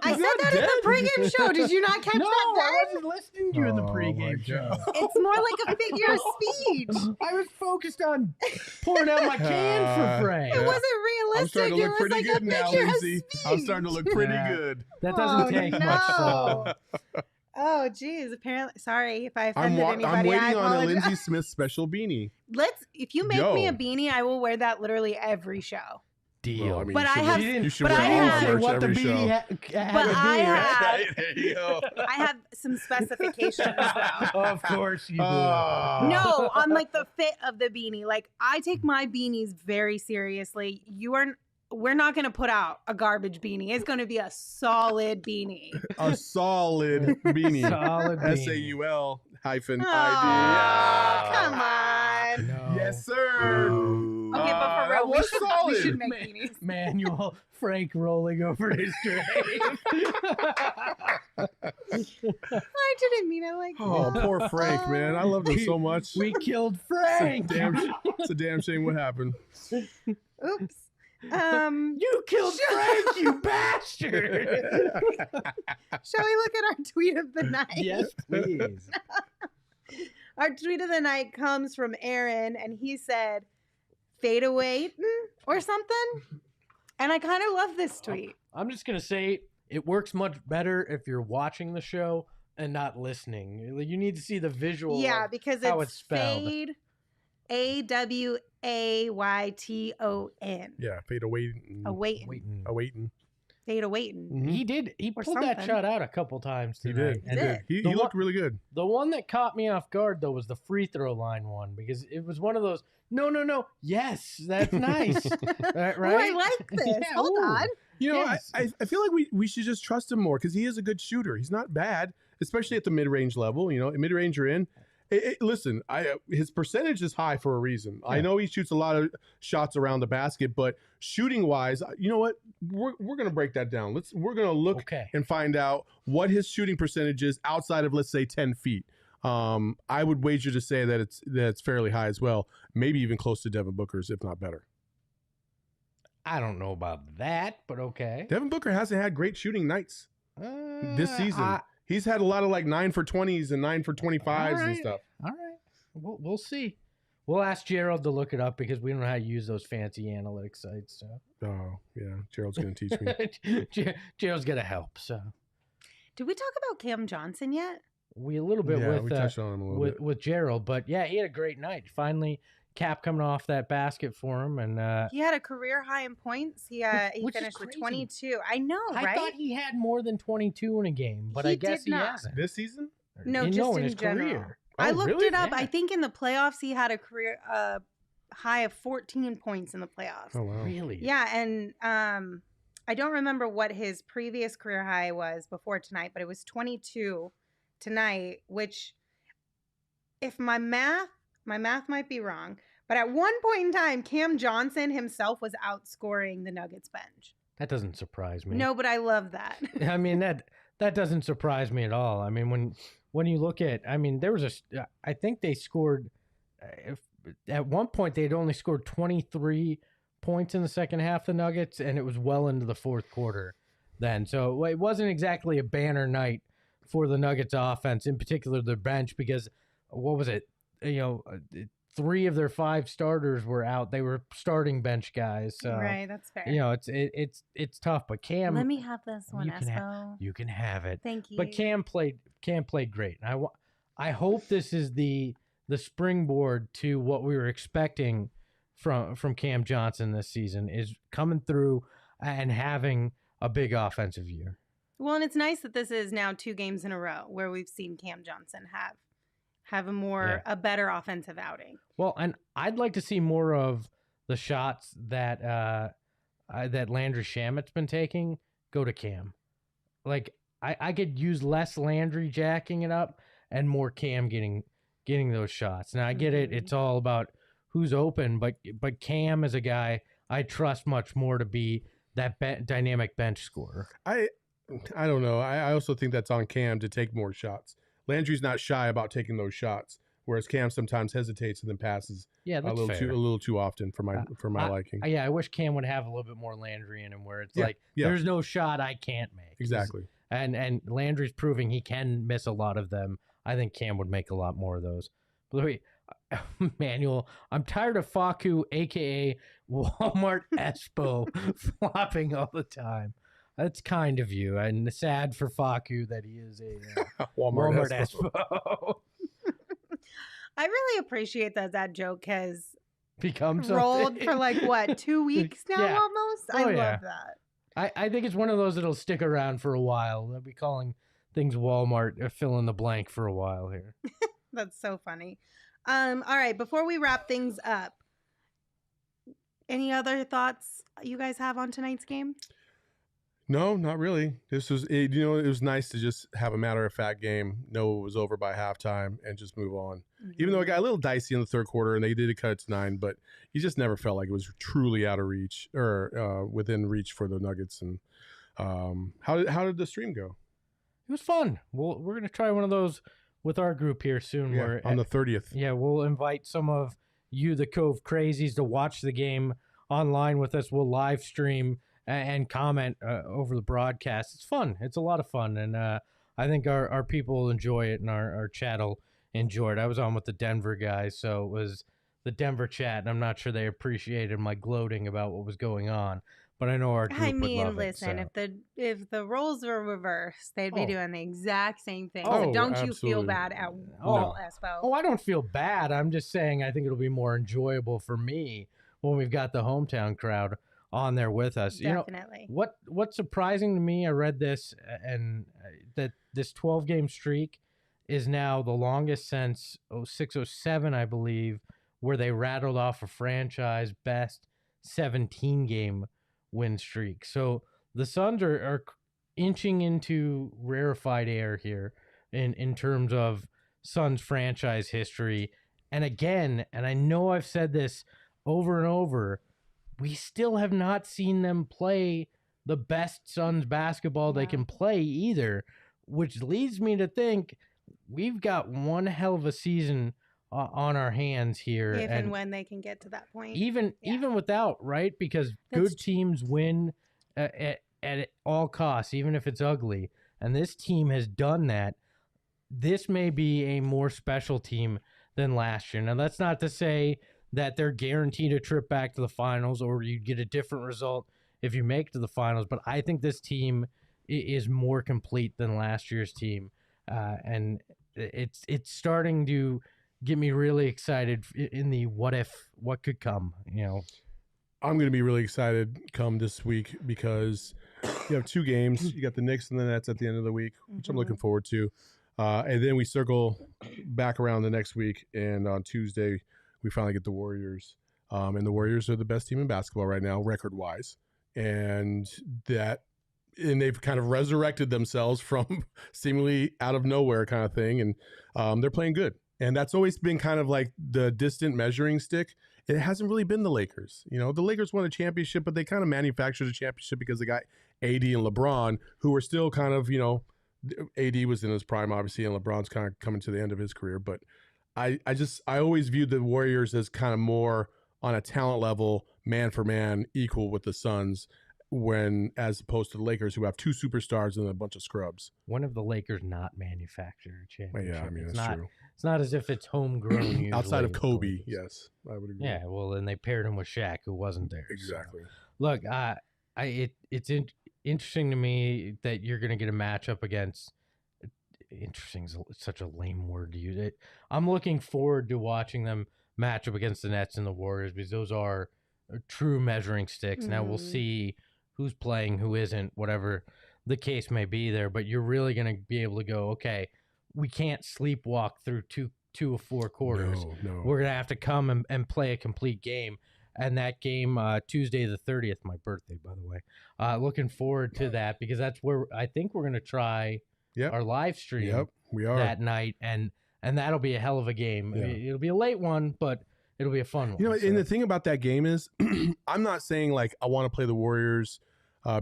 I said that in the pregame show. Did you not catch No, that then? I wasn't listening to you in the Oh, pregame my show. God. It's more like a figure of speech. I was focused on pouring out my can for Frank. It wasn't I'm realistic. starting to It look was pretty like a good now, figure of Lindsey. I'm speech. starting to look pretty Yeah. good. That doesn't take much. no. So. Oh, geez. Apparently, sorry if I I'm offended anybody. waiting I on a apologize. Lindsey Smith special beanie. If you make me Yo. a beanie, I will wear that literally every show. Deal. Well, I mean, But you I should have- wear- you should but wear I all have- our merch what the every beanie show. had But to I be, have- right? There you go. I have some specifications, though. Of course you do. No, on like the fit of the beanie. Like I take my beanies very seriously. We're not going to put out a garbage beanie. It's going to be a solid beanie. A solid beanie. Solid beanie. SAUL-ID. Oh, come on. No. Yes, sir. Okay, but for that real, was we solid. should make beanies. Manual Frank rolling over his grave. I didn't mean it like Oh, that. poor Frank, man. I loved him so much. We killed Frank. It's a damn shame what happened. Oops. You killed Frank, you bastard. Shall we look at our tweet of the night? Yes, please. Our tweet of the night comes from Aaron, and he said, "Fade away or something." And I kind of love this tweet. I'm just gonna say it works much better if you're watching the show and not listening. You need to see the visual. Yeah, of because how it's it's spelled. fade, AWAYTON. Yeah, fade away. Awaiting. Fade awaiting. He did. He Or pulled that something. shot out a couple times He tonight. did. He And did. He The looked one- really good. The one that caught me off guard though was the free throw line one, because it was one of those. No. Yes, that's nice. Right? Oh, I like this. Yeah, Hold ooh. on. You know, Yes. I feel like we should just trust him more because he is a good shooter. He's not bad, especially at the mid-range level. You know, mid-range or in. Listen, his percentage is high for a reason. I Yeah. know he shoots a lot of shots around the basket, but shooting-wise, you know what? We're gonna break that down. We're gonna look Okay. and find out what his shooting percentage is outside of, let's say, 10 feet. I would wager to say that it's fairly high as well, maybe even close to Devin Booker's, if not better. I don't know about that, but okay. Devin Booker hasn't had great shooting nights this season. All He's had a lot of like 9 for 20s and 9 for 25s and Alright. stuff. right. We'll see. We'll ask Gerald to look it up because we don't know how to use those fancy analytics sites. So Oh, yeah. Gerald's going to teach me. Gerald's gonna help. So Did we talk about Cam Johnson yet? we a little bit Yeah, we with touched on him a little bit. with Gerald, but yeah, he had a great night. Finally, Cap coming off that basket for him, and He had a career high in points. He Which is finished with crazy. 22. I know, I right? thought he had more than 22 in a game, but He I guess did he not. hasn't. This season? No, in just in his general. career. I Oh, looked really? it up. Yeah. I think in the playoffs he had a career high of 14 points in the playoffs. Oh, wow. Really? Yeah, and I don't remember what his previous career high was before tonight, but it was 22 tonight, which if my math might be wrong, but at one point in time Cam Johnson himself was outscoring the Nuggets bench. That doesn't surprise me. No, but I love that. I mean that doesn't surprise me at all. I mean when you look at, I mean there was I think they scored at one point they had only scored 23 points in the second half, the Nuggets, and it was well into the fourth quarter then. So it wasn't exactly a banner night for the Nuggets offense, in particular their bench, because what was it? 3 of their 5 starters were out. They were starting bench guys. So Right, that's fair. it's tough, but Cam, Let me have this one, you can Espo. you can have it. Thank you. But Cam played great. And I hope this is the springboard to what we were expecting from Cam Johnson this season, is coming through and having a big offensive year. Well, and it's nice that this is now 2 games in a row where we've seen Cam Johnson have a better offensive outing. Well, and I'd like to see more of the shots that that Landry Shamit's been taking go to Cam. Like I could use less Landry jacking it up and more Cam getting those shots. Now I get it; it's all about who's open, but Cam is a guy I trust much more to be that dynamic bench scorer. I don't know. I also think that's on Cam to take more shots. Landry's not shy about taking those shots, whereas Cam sometimes hesitates and then passes Yeah, that's a fair. little too often for my liking. Yeah, I wish Cam would have a little bit more Landry in him, where it's Yeah, like yeah. there's no shot I can't make. Exactly. And Landry's proving he can miss a lot of them. I think Cam would make a lot more of those. But wait, Manuel, I'm tired of Faku, aka Walmart Espo, flopping all the time. That's kind of you, and sad for Faku that he is a Walmart Espo. I really appreciate that joke has Become something. rolled for like what 2 weeks now Yeah. almost. Oh, I yeah. love that. I think it's one of those that'll stick around for a while. They'll be calling things Walmart, fill in the blank for a while here. That's so funny. All right, before we wrap things up, any other thoughts you guys have on tonight's game? No, not really. This was, it was nice to just have a matter-of-fact game, know it was over by halftime, and just move on. Even though it got a little dicey in the third quarter, and they did cut it to 9, but you just never felt like it was truly out of reach or within reach for the Nuggets. And how did the stream go? It was fun. We're going to try one of those with our group here soon. Yeah, on the 30th. Yeah, we'll invite some of you, the Cove Crazies, to watch the game online with us. We'll live stream and comment over the broadcast. It's fun. It's a lot of fun, and I think our people will enjoy it, and our chat will enjoy it. I was on with the Denver guys, so it was the Denver chat, and I'm not sure they appreciated my gloating about what was going on, but I know our group would love listen, it, so. if the roles were reversed, they'd be doing the exact same thing. Oh, so don't absolutely. you feel bad at all, Espo? Oh, I don't feel bad. I'm just saying I think it'll be more enjoyable for me when we've got the hometown crowd on there with us. Definitely. What's surprising to me, I read this, and that this 12-game streak is now the longest since 06-07, I believe, where they rattled off a franchise best 17-game win streak. So the Suns are inching into rarefied air here in terms of Suns franchise history. And again, and I know I've said this over and over, we still have not seen them play the best Suns basketball they can play either, which leads me to think we've got one hell of a season on our hands here. If and when they can get to that point. Even without, right? Because good teams win at all costs, even if it's ugly. And this team has done that. This may be a more special team than last year. Now, that's not to say that they're guaranteed a trip back to the finals or you get a different result if you make it to the finals. But I think this team is more complete than last year's team. And it's starting to get me really excited in the what could come, I'm going to be really excited come this week because you have 2 games. You got the Knicks and the Nets at the end of the week, which I'm looking forward to. And then we circle back around the next week, and on Tuesday we finally get the Warriors. And the Warriors are the best team in basketball right now, record-wise. And they've kind of resurrected themselves from seemingly out of nowhere kind of thing, and they're playing good. And that's always been kind of like the distant measuring stick. It hasn't really been the Lakers. The Lakers won a championship, but they kind of manufactured a championship because they got AD and LeBron, who were still kind of, AD was in his prime, obviously, and LeBron's kind of coming to the end of his career. But I always viewed the Warriors as kind of more on a talent level, man for man, equal with the Suns, as opposed to the Lakers, who have 2 superstars and a bunch of scrubs. When have the Lakers not manufactured a championship? Yeah, I mean, that's true. It's not as if it's homegrown. Outside of Kobe, yes, I would agree. Yeah, well, and they paired him with Shaq, who wasn't there. Exactly. So. Look, it's interesting to me that you're going to get a matchup against. Interesting is such a lame word to use. I'm looking forward to watching them match up against the Nets and the Warriors because those are true measuring sticks. Now we'll see who's playing, who isn't, whatever the case may be there. But you're really going to be able to go, okay, we can't sleepwalk through two or 4 quarters. No. We're going to have to come and play a complete game. And that game, Tuesday the 30th, my birthday, by the way. Looking forward to that because that's where I think we're going to try our live stream we are. that night. And that'll be a hell of a game. Yeah. It'll be a late one, but it'll be a fun one. And the thing about that game is I'm not saying like I want to play the Warriors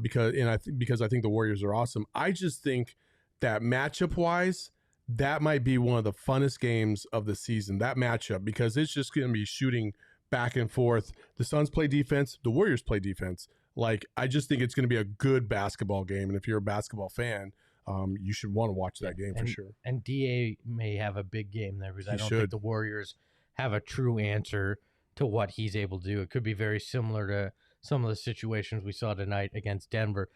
because I think the Warriors are awesome. I just think that matchup wise, that might be one of the funnest games of the season, that matchup, because it's just going to be shooting back and forth. The Suns play defense, the Warriors play defense. Like, I just think it's going to be a good basketball game. And if you're a basketball fan, you should want to watch that game for sure. And DA may have a big game there because I don't should. think the Warriors have a true answer to what he's able to do. It could be very similar to some of the situations we saw tonight against Denver.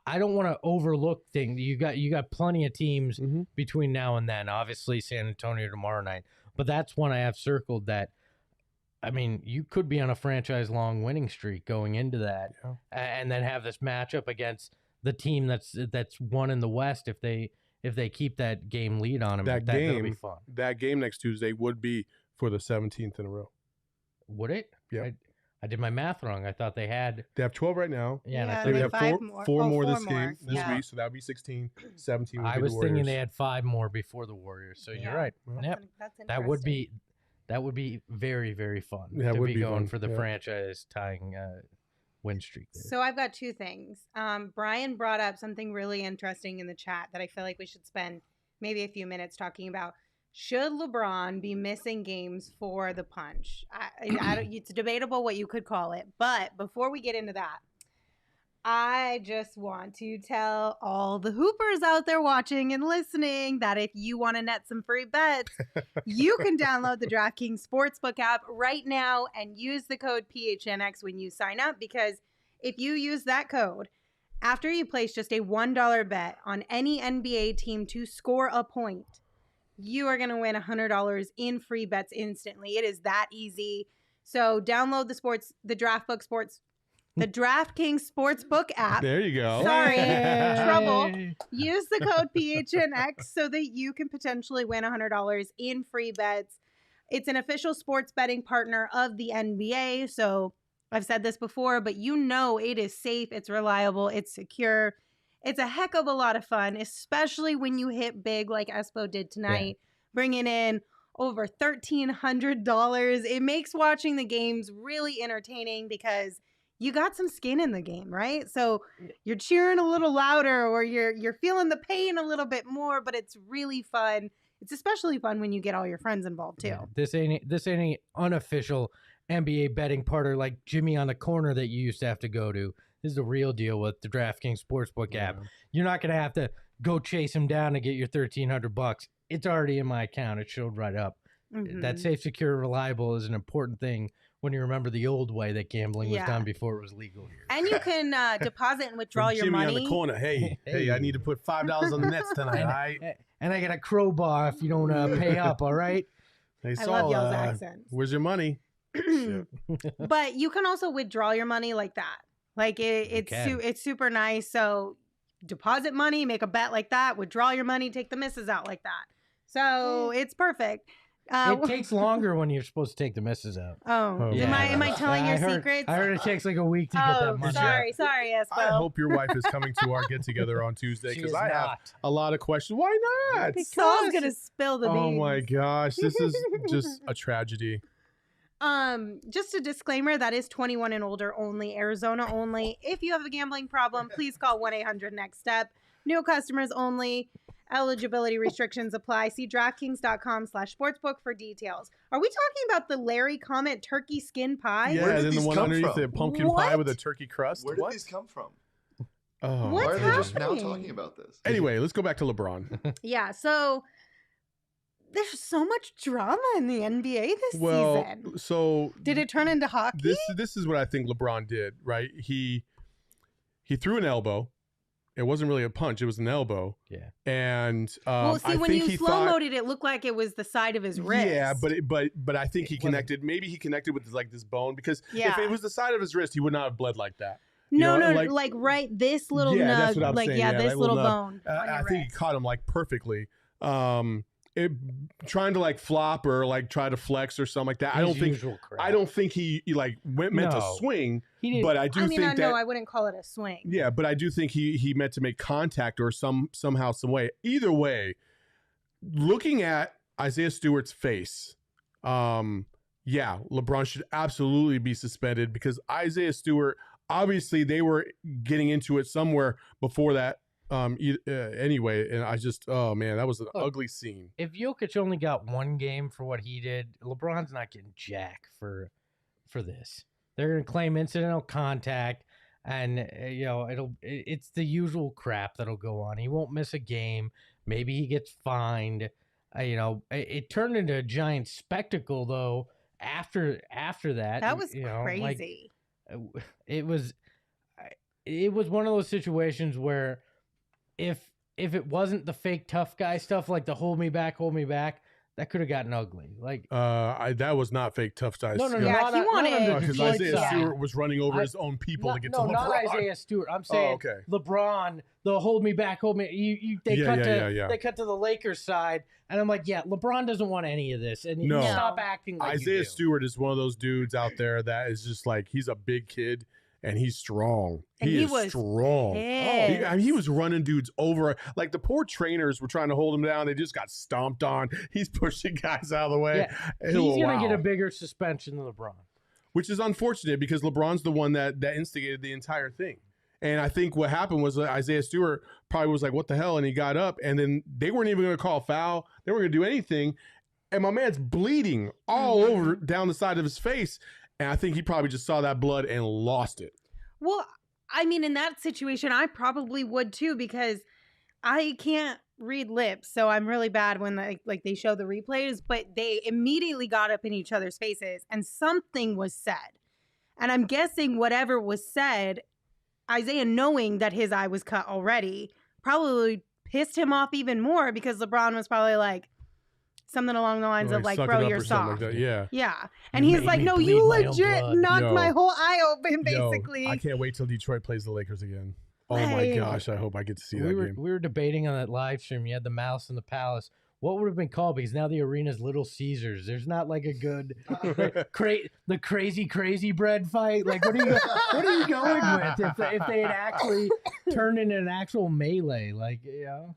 I don't want to overlook things. You got plenty of teams between now and then. Obviously, San Antonio tomorrow night. But that's one I have circled that, I mean, you could be on a franchise-long winning streak going into that and then have this matchup against the team that's won in the West if they keep that game lead on them. That'll be fun. That game next Tuesday would be for the 17th in a row. Would it? Yeah. I did my math wrong. I thought they had. They have 12 right now. Yeah, and I Yeah, thought They have have five four, more. four Oh, more four this more. this Yeah. week, so that would be 16. 17 would I be was the thinking Warriors. they had 5 more before the Warriors. So Yeah. you're right. Well, Yep. That's That would interesting. be very, very fun Yeah, it to would be be going fun, for the yeah. franchise tying win streak there. So I've got two things. Brian brought up something really interesting in the chat that I feel like we should spend maybe a few minutes talking about. Should LeBron be missing games for the punch? It's debatable what you could call it. But before we get into that, I just want to tell all the hoopers out there watching and listening that if you want to net some free bets, you can download the DraftKings Sportsbook app right now and use the code PHNX when you sign up, because if you use that code, after you place just a $1 bet on any NBA team to score a point, you are going to win $100 in free bets instantly. It is that easy. So download the DraftKings Sportsbook app. There you go. Sorry, trouble. Yay. Use the code PHNX so that you can potentially win $100 in free bets. It's an official sports betting partner of the NBA. So I've said this before, but you know it is safe, it's reliable, it's secure. It's a heck of a lot of fun, especially when you hit big like Espo did tonight, bringing in over $1,300. It makes watching the games really entertaining because you got some skin in the game, right? So you're cheering a little louder, or you're feeling the pain a little bit more, but it's really fun. It's especially fun when you get all your friends involved too. Yeah, this ain't an unofficial NBA betting partner like Jimmy on the corner that you used to have to go to. This is the real deal with the DraftKings Sportsbook app. You're not going to have to go chase him down to get your $1,300. It's already in my account. It showed right up. Mhm. That safe, secure, reliable is an important thing when you remember the old way that gambling was done before it was legal here. And you can deposit and withdraw your Jimmy money. on the corner. Hey, I need to put $5 on the Nets tonight. All right. And I got a crowbar if you don't pay up, all right? Hey, I Saul, love y'all's accents. where's your money? Shit. But you can also withdraw your money like that. Like it's super nice. So deposit money, make a bet like that, withdraw your money, take the misses out like that. So it's perfect. It takes longer when you're supposed to take the misses out. Oh, Yeah. am I telling your heard, secrets? I heard it takes like a week to get that Oh, money. sorry, Espo. I hope your wife is coming to our get together on Tuesday, She because is I have not. a lot of questions. Why not? Saul's gonna spill the beans. Oh my gosh, this is just a tragedy. Just a disclaimer, that is 21 and older only, Arizona only. If you have a gambling problem, please call 1-800-NEXT-STEP. New customers only. Eligibility restrictions apply. See DraftKings.com/sportsbook for details. Are we talking about the Larry Comment turkey skin pie? Yeah, Where and did then the these one come underneath from? the pumpkin pie with a What? turkey crust. Where did What? these come from? Oh. What's Why are they just now happening? talking about this? Anyway, let's go back to LeBron. Yeah, so there's so much drama in the NBA this Well, season. so Did it turn into hockey? this is what I think LeBron did, right? He threw an elbow. It wasn't really a punch; it was an elbow. Yeah. And well, see, I when think you he slow thought, moed it look like it was the side of his wrist. yeah, but I think he It wasn't- connected. Maybe he connected with like this bone, because Yeah. if it was the side of his wrist, he would not have bled like that. No, know, like right this little Yeah, that's nug, what I'm like saying, yeah, yeah, this that little little bone. on your I think he wrist. caught him like perfectly. Trying to like flop or like try to flex or something like that. I don't think he like meant to No. swing, He didn't. but I do think that. no, I wouldn't call it a swing. Yeah, but I do think he meant to make contact or somehow, some way. Either way, looking at Isaiah Stewart's face, LeBron should absolutely be suspended, because Isaiah Stewart, obviously they were getting into it somewhere before that. Anyway, and I just, oh man, that was an ugly scene. If Jokic only got one game for what he did, LeBron's not getting jack for this. They're gonna claim incidental contact, and it's the usual crap that'll go on. He won't miss a game. Maybe he gets fined. It turned into a giant spectacle though. After that, That was like, crazy. it was one of those situations where if it wasn't the fake tough guy stuff, like the hold me back, that could have gotten ugly. Like, that was not fake tough guys. no, Yeah, not he on- wanted- not on the because Detroit Isaiah side. Stewart was running over his own people to get to LeBron. not Isaiah Stewart. I'm saying okay. LeBron. They'll hold me back. They cut to the Lakers side, and I'm like, yeah, LeBron doesn't want any of this, and No. you stop acting like Isaiah you do. Stewart is one of those dudes out there that is just like, he's a big kid and he's strong. And he he is was strong. pissed. He was running dudes over. Like the poor trainers were trying to hold him down. They just got stomped on. He's pushing guys out of the way. Yeah, he's Oh, gonna wow. get a bigger suspension than LeBron. Which is unfortunate because LeBron's the one that instigated the entire thing. And I think what happened was Isaiah Stewart probably was like, what the hell? And he got up, and then they weren't even going to call a foul. They weren't going to do anything. And my man's bleeding all over down the side of his face. And I think he probably just saw that blood and lost it. Well, I mean, in that situation, I probably would too, because I can't read lips. So I'm really bad when like they show the replays, but they immediately got up in each other's faces and something was said. And I'm guessing whatever was said, Isaiah, knowing that his eye was cut already, probably pissed him off even more, because LeBron was probably like something along the lines of like, suck bro, it up you're or something soft. like that. Yeah. Yeah. And You he's made like, me no, bleed you my own legit blood." knocked Yo. my whole eye open, Yo, basically. I can't wait till Detroit plays the Lakers again. Oh my Like- gosh, I hope I get to see that game. We were debating on that live stream. You had the Mouse and the Palace. What would have been called? Because now the arena's Little Caesars. There's not like a good the crazy bread fight. Like what are you going with if they had actually turned into an actual melee? Like, you know.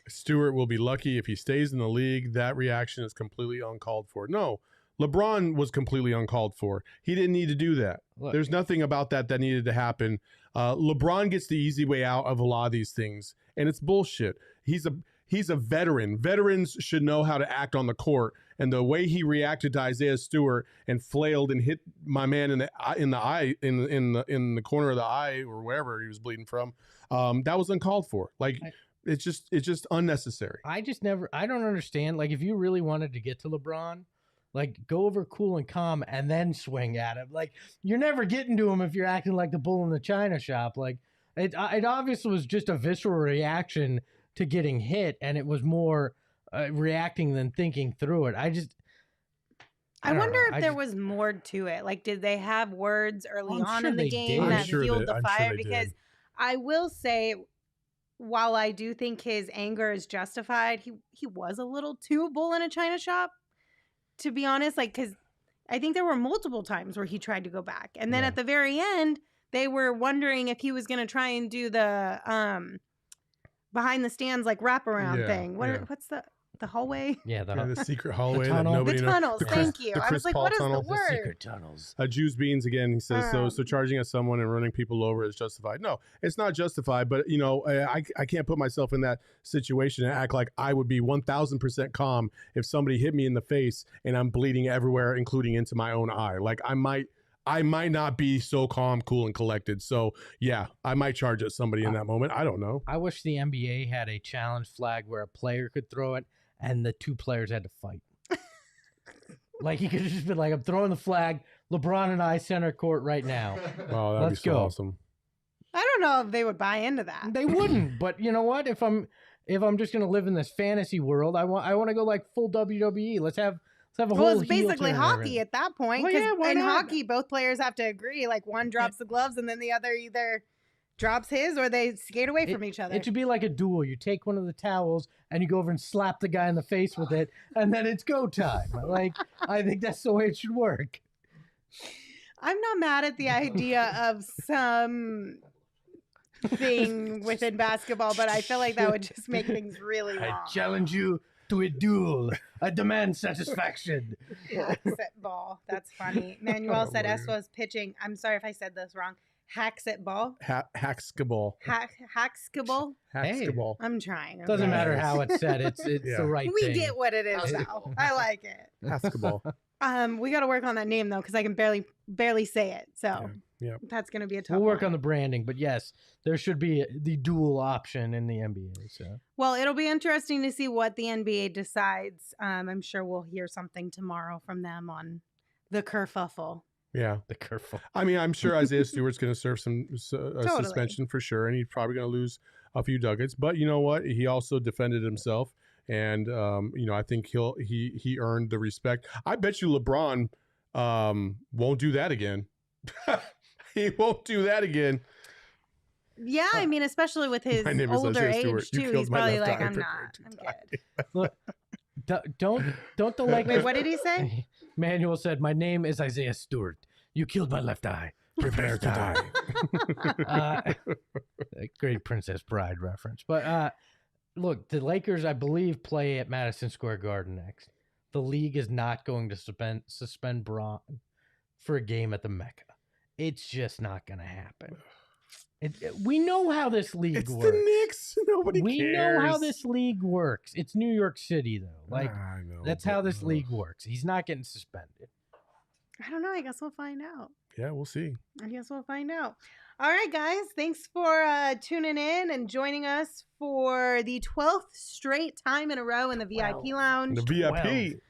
Stewart will be lucky if he stays in the league. That reaction is completely uncalled for. No, LeBron was completely uncalled for. He didn't need to do that. Look. There's nothing about that needed to happen. LeBron gets the easy way out of a lot of these things, and it's bullshit. He's a veteran. Veterans should know how to act on the court, and the way he reacted to Isaiah Stewart and flailed and hit my man in the eye, in the corner of the eye or wherever he was bleeding from, that was uncalled for. Like. It's just unnecessary. I don't understand. Like, if you really wanted to get to LeBron, like, go over cool and calm and then swing at him. Like, you're never getting to him if you're acting like the bull in the china shop. Like, it obviously was just a visceral reaction to getting hit, and it was more reacting than thinking through it. I I wonder know. if there was more to it. Like, did they have words early I'm on sure in the they game did. that I'm sure fueled the I'm sure fire? they Because did. I will say, while I do think his anger is justified, he was a little too bull in a china shop, to be honest. Like, because I think there were multiple times where he tried to go back, and then Yeah. at the very end, they were wondering if he was going to try and do the behind the stands like wraparound Yeah, thing. yeah. What's the hallway? Yeah, The secret hallway that tunnel. nobody The knows. tunnels. The Chris- Thank you. the I Chris was like, Paul what is tunnel. the word? secret tunnels. Juice Beans again. He says so charging at someone and running people over is justified. No, it's not justified. But I can't put myself in that situation and act like I would be 1,000% calm if somebody hit me in the face and I'm bleeding everywhere, including into my own eye. Like I might not be so calm, cool, and collected. So yeah, I might charge at somebody in that moment. I don't know. I wish the NBA had a challenge flag where a player could throw it and the two players had to fight. Like, he could have just been like, I'm throwing the flag. LeBron and I center court right now. Wow, that'd Let's be so go. awesome. I don't know if they would buy into that. They wouldn't, but you know what? If I'm just gonna live in this fantasy world, I want to go like full WWE. Let's have a whole. Well, it's heel basically turn hockey everything. at that point. Well, 'Cause yeah, why in not? hockey, both players have to agree. Like, one drops the gloves and then the other either drops his or they skate away from each other. It should be like a duel. You take one of the towels and you go over and slap the guy in the face with it, and then it's go time. Like, I think that's the way it should work. I'm not mad at the idea of some thing within basketball, but I feel like that would just make things really I long. challenge you to a duel. I demand satisfaction. Hacks at ball. That's funny. Manuel Oh, said my Espo was pitching. I'm sorry if I said this wrong. Hacks at ball. Hackskaball. Hackskable. Hackskaball. I'm trying. Doesn't okay? matter how it's said. It's Yeah. the right We thing. get what it is now. I like it. Hackskaball. We got to work on that name though, because I can barely say it. So Yeah. that's gonna be a tough. We'll work one. on the branding, but yes, there should be the dual option in the NBA. So Well, it'll be interesting to see what the NBA decides. I'm sure we'll hear something tomorrow from them on the kerfuffle. Yeah. the kerfuffle. I mean, I'm sure Isaiah Stewart's going to serve some Totally. suspension for sure, and he's probably going to lose a few ducats. But you know what? He also defended himself, And I think he earned the respect. I bet you LeBron won't do that again. He won't do that again. Yeah, I mean, especially with his older age too. He's probably like, I'm not. I'm good. Look, don't the Lakers. Wait, what did he say? Manuel said, "My name is Isaiah Stewart. You killed my left eye. Prepare to die." Great Princess Bride reference. But look, the Lakers, I believe, play at Madison Square Garden next. The league is not going to suspend Bron for a game at the Mecca. It's just not going to happen. We know how this league works. It's the Knicks. Nobody cares. We know how this league works. It's New York City, though. Like, I know, that's how this league works. He's not getting suspended. I don't know. I guess we'll find out. Yeah, we'll see. I guess we'll find out. All right, guys. Thanks for tuning in and joining us for the 12th straight time in a row in the VIP lounge. The VIP.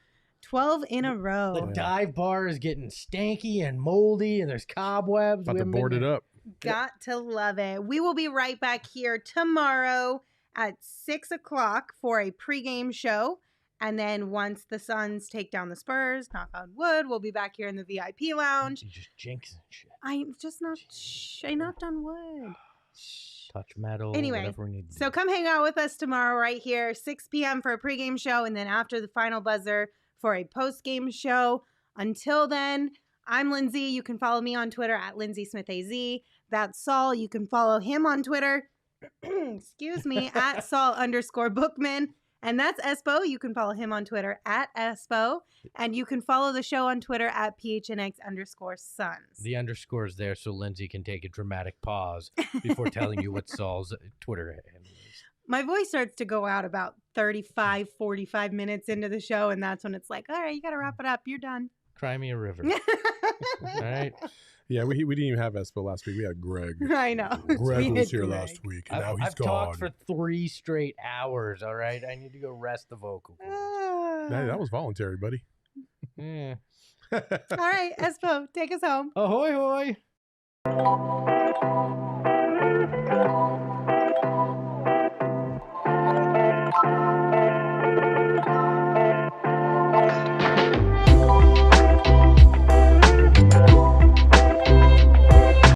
12 in a row. The dive bar is getting stanky and moldy, and there's cobwebs. About to board it up. Got to love it. We will be right back here tomorrow at 6 o'clock for a pregame show. And then once the Suns take down the Spurs, knock on wood, we'll be back here in the VIP lounge. You just jinxing shit. I'm just not. I knocked on wood. Touch metal. Anyway, whatever we need to so do. come hang out with us tomorrow right here, 6 p.m. for a pregame show. And then after the final buzzer for a postgame show. Until then, I'm Lindsay. You can follow me on Twitter at LindsaySmithAZ. That's Saul. You can follow him on Twitter, excuse me, at Saul_Bookman. And that's Espo. You can follow him on Twitter at Espo. And you can follow the show on Twitter at PHNX_Suns. The underscore is there so Lindsay can take a dramatic pause before telling you what Saul's Twitter handle is. My voice starts to go out about 35, 45 minutes into the show. And that's when it's like, all right, you got to wrap it up. You're done. Cry me a river. All right. Yeah, we didn't even have Espo last week. We had Greg. I know. Greg was here last week, and now he's I've gone. talked for 3 straight hours, all right? I need to go rest the vocal cords. That was voluntary, buddy. Yeah. All right, Espo, take us home. Ahoy, hoy.